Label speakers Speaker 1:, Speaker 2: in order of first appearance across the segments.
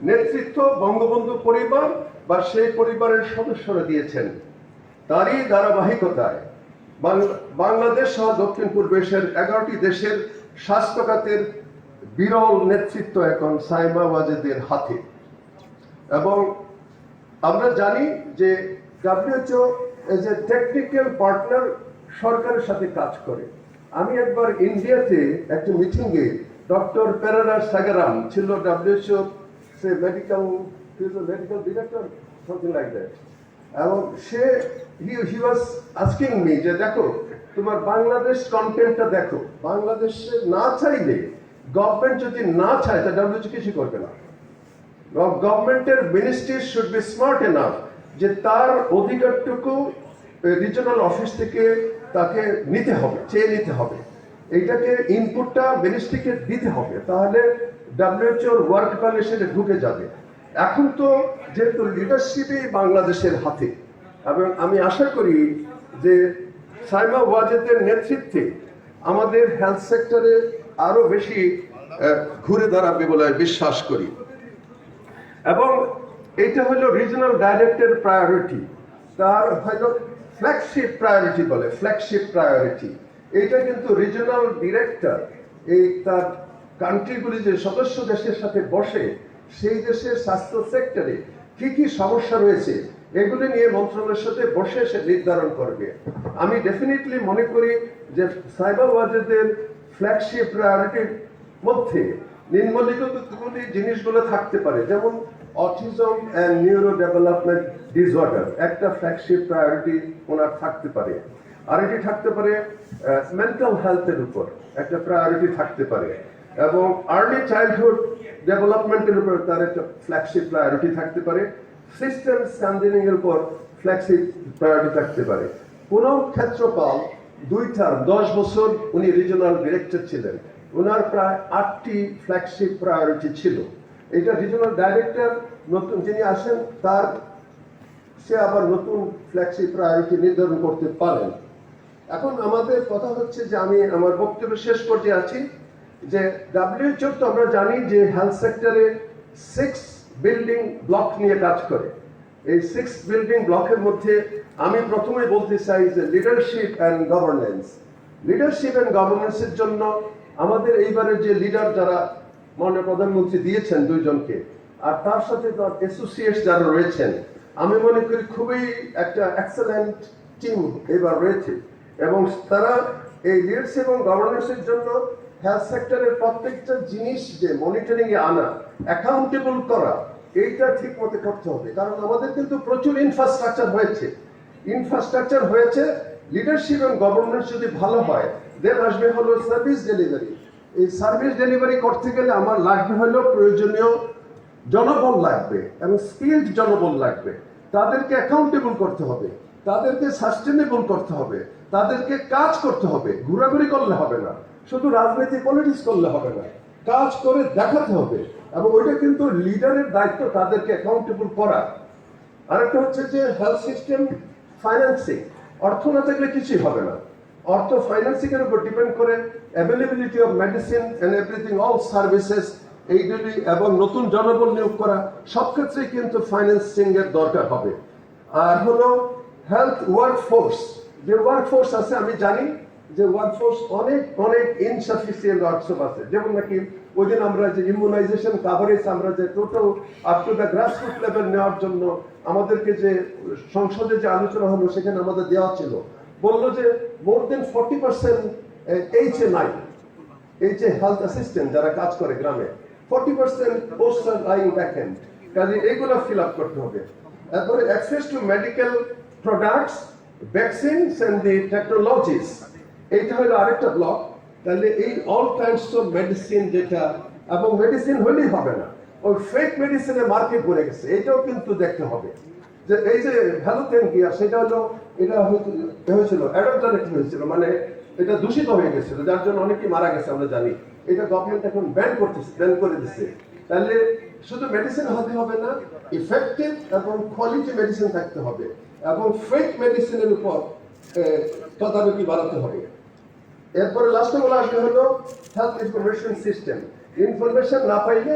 Speaker 1: নেতৃত্ব বঙ্গবন্ধু পরিবার বা সেই পরিবারের সদস্যরা দিয়েছেন। তারই ধারাবাহিকতায় বাংলাদেশ সহ দক্ষিণ পূর্ব এশিয়ার 11টি দেশের স্বাস্থ্য খাতের বিরল নেতৃত্ব এখন সাইমা ওয়াজেদের হাতে। এবং আমরা জানি যে WHO as a technical partner সরকারের সাথে কাজ করে। আমি একবার ইন্ডিয়াতে একটা মিটিংয়ে ডক্টর পেরেরা সাগারাম ছিল WHO medical director something like that, এবং সে হি ওয়াজ আস্কিং মি যে দেখো তোমার বাংলাদেশ কন্টেন্টটা দেখো, বাংলাদেশে না চাইলে গভর্নমেন্ট যদি না চায় তা WHO কিছু করবে না। গভর্নমেন্টের ministry should be smart enough যে তার অধিকারটুকু রিজনাল অফিস থেকে তাকে নিতে হবে, চেয়ে নিতে হবে, এইটাকে ইনপুটটা মিনিস্ট্রিকে দিতে হবে, তাহলে WHO ওয়ার্ক প্ল্যানে সেটা ঢুকে যাবে। এখন তো যেহেতু লিডারশিপই বাংলাদেশের হাতে, এবং আমি আশা করি যে সাইমা ওয়াজেদের নেতৃত্বে আমাদের হেলথ সেক্টরে আরো বেশি ঘুরে দাঁড়াবে বলে বিশ্বাস করি। এবং এইটা হলো রিজনাল ডাইরেক্টর প্রায়োরিটি, তার হয়তো ফ্ল্যাগশিপ প্রায়োরিটি বলে, ফ্ল্যাগশিপ প্রায়োরিটি। এইটা কিন্তু রিজনাল ডিরেক্টর এই তার কান্ট্রিগুলি যে সদস্য দেশের সাথে বসে সেই দেশের স্বাস্থ্য সেক্টরে কি কি সমস্যা রয়েছে এগুলি নিয়ে মন্ত্রণালয়ের সাথে বসে সে নির্ধারণ করবে। আমি ডেফিনেটলি মনে করি যে সাইমা ওয়াজেদের ফ্ল্যাগশিপ প্রায়োরিটির মধ্যে নিম্নলিখিত জিনিসগুলো থাকতে পারে, যেমন autism and neuro development disorder একটা ফ্ল্যাগশিপ প্রায়োরিটি ওনার থাকতে পারে। আরেকটি থাকতে পারে মেন্টাল হেলথের উপর একটা প্রায়োরিটি থাকতে পারে, এবং আর্লি চাইল্ডহুড ডেভেলপমেন্টের উপর তার একটা ফ্ল্যাগশিপ প্রায়োরিটি থাকতে পারে। সিস্টেম স্ট্রেংথেনিং এর উপর ফ্ল্যাগশিপ প্রায়োরিটি থাকতে পারে। পুনম ক্ষেত্রপাল 2 টার্ম 10 বছর উনি রিজনাল ডিরেক্টর ছিলেন, ওনার প্রায় 8টি ফ্ল্যাগশিপ প্রায়োরিটি ছিল। এটা রিজনাল ডাইরেক্টর নতুন যিনি আসেন তার সে আবার নতুন ফ্ল্যাগশিপ প্রায়োরিটি নির্ধারণ করতে পারেন। এখন আমাদের কথা হচ্ছে যে আমি আমার বক্তব্য শেষ পর্যায়ে আছি যে WHO তো আমরা জানি যে হেলথ সেক্টরে 6 বিল্ডিং ব্লক নিয়ে কাজ করে। এই 6 বিল্ডিং ব্লকের মধ্যে আমি প্রথমে বলতে চাই যে leadership and governance. Leadership and গভর্নেন্সের জন্য আমাদের এইবারের যে লিডার যারা মাননীয় প্রধানমন্ত্রী দিয়েছেন 2 জনকে, আর তার সাথে তার অ্যাসোসিয়েটস যারা রয়েছেন, আমি মনে করি খুবই একটা এক্সেলেন্ট টিম এবার রয়েছে, এবং তারা এই লিডারশিপ এবং গভর্নেন্সের জন্য হেলথ সেক্টরের প্রত্যেকটা জিনিস যে মনিটরিং এ আনা, অ্যাকাউন্টেবল করা, এইটা ঠিক মতো করতে হবে। কারণ আমাদের কিন্তু প্রচুর ইনফ্রাস্ট্রাকচার হয়েছে, লিডারশিপ এবং গভর্নেন্স যদি ভালো হয় দেন আসবে হলো সার্ভিস ডেলিভারি। এই সার্ভিস ডেলিভারি করতে গেলে আমার লাগবে হলো প্রয়োজনীয় জনবল লাগবে এবং স্কিলড জনবল লাগবে। তাদেরকে অ্যাকাউন্টেবল করতে হবে, তাদেরকে সাস্টেনেবল করতে হবে, তাদেরকে কাজ করতে হবে, ঘোরাঘুরি করলে হবে না, শুধু রাজনীতি পলিটিক্স করলে হবে না, কাজ করে দেখাতে হবে, এবং ওইটা কিন্তু লিডারের দায়িত্ব তাদেরকে অ্যাকাউন্টেবল করা। আরেকটা হচ্ছে যে হেলথ সিস্টেম ফাইন্যান্সিং, অর্থ না থাকলে কিছুই হবে না। অর্থ ফাইন্যান্সিং এর উপর ডিপেন্ড করে availability of medicine and everything, all services, এইগুলি এবং নতুন জনবল নিয়োগ করা, সব ক্ষেত্রেই কিন্তু ফাইন্যান্সিং এর দরকার হবে। আর হলো হেলথ ওয়ার্কফোর্স, যে ওয়ার্কফোর্স আছে আমি জানি যে ওয়ার্কফোর্স অনেক ইনসাফিসিয়েন্ট ওয়ার্কফোর্স আছে। যেমন নাকি ওই দিন আমরা যে ইমিউনাইজেশন কাভারেজ আমরা যে total up to the grassroot level নেওয়ার জন্য আমাদেরকে যে সংসদে যে আলোচনা হলো সেখানে আমাদের দেওয়া ছিল, বললো যে মোর দেন 40% HA9, এই যে হেলথ অ্যাসিস্ট্যান্ট যারা কাজ করে গ্রামে, 40% পোস্ট আর লাইং ভ্যাকেন্ট, কাজে এইগুলো ফিল আপ করতে হবে। তারপরে access to medical products, vaccines and the technologies, এইটা হলো আরেকটা ব্লক। তাহলে এই অল কাইন্ডস অফ মেডিসিন যেটা, এবং মেডিসিন হলেই হবে না, ওই ফেক মেডিসিনের মার্কেট পড়ে গেছে, এটাও কিন্তু দেখতে হবে। যে এই যে হেলথ এন্ড কেয়ার, সেটা হলো এটা হয়েছিল অ্যাডাল্টারেট হয়েছিল, মানে এটা দূষিত হয়ে গেছিল, যার জন্য অনেকেই মারা গেছে আমরা জানি। এটা গভর্নমেন্ট এখন ব্যান করে দিচ্ছে। তাহলে শুধু মেডিসিন হতে হবে না, ইফেক্টিভ এবং কোয়ালিটি মেডিসিন থাকতে হবে, এবং ফেক মেডিসিনের উপর তদারকি বাড়াতে হবে। এরপরে লাস্টে বলা আসবে হলো হেলথ ইনফরমেশন সিস্টেম। ইনফরমেশন না পাইলে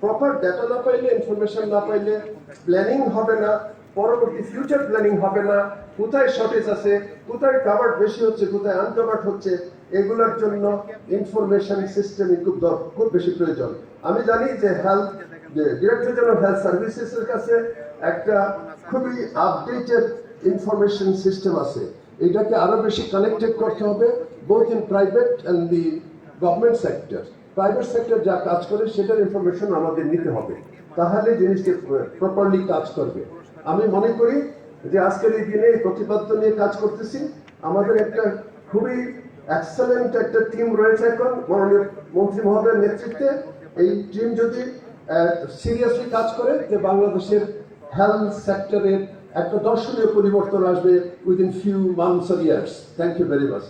Speaker 1: প্রপার ডাটা না পাইলে, ইনফরমেশন না পাইলে প্ল্যানিং হবে না, পরবর্তী ফিউচার প্ল্যানিং হবে না, কোথায় শর্টেজ আছে, কোথায় কাভার্ড বেশি হচ্ছে, কোথায় আনকাভার্ড হচ্ছে, এগুলোর জন্য ইনফরমেশন সিস্টেম খুব বেশি প্রয়োজন। আমি জানি যে ডিরেক্টর জেনারেল হেলথ সার্ভিসেস এর কাছে একটা খুবই আপডেটেড ইনফরমেশন সিস্টেম আছে। এটাকে আরো বেশি কানেক্টেড করতে হবে, both in private and the government sector. Private sector যা কাজ করে সেটার ইনফরমেশন আমাদের নিতে হবে, তাহলে জিনিসটি প্রপারলি কাজ করবে। আমি মনে করি যে আজকের এই দিনে এই প্রতিপাদ্য নিয়ে কাজ করতেছি, আমাদের একটা খুবই এক্সেলেন্ট একটা টিম রয়েছে এখন মাননীয় মন্ত্রী মহোদয়ের নেতৃত্বে। এই টিম যদি সিরিয়াসলি কাজ করে, যে বাংলাদেশের হেলথ সেক্টরের একটা দর্শনীয় পরিবর্তন আসবে within few months or years. Thank you very much.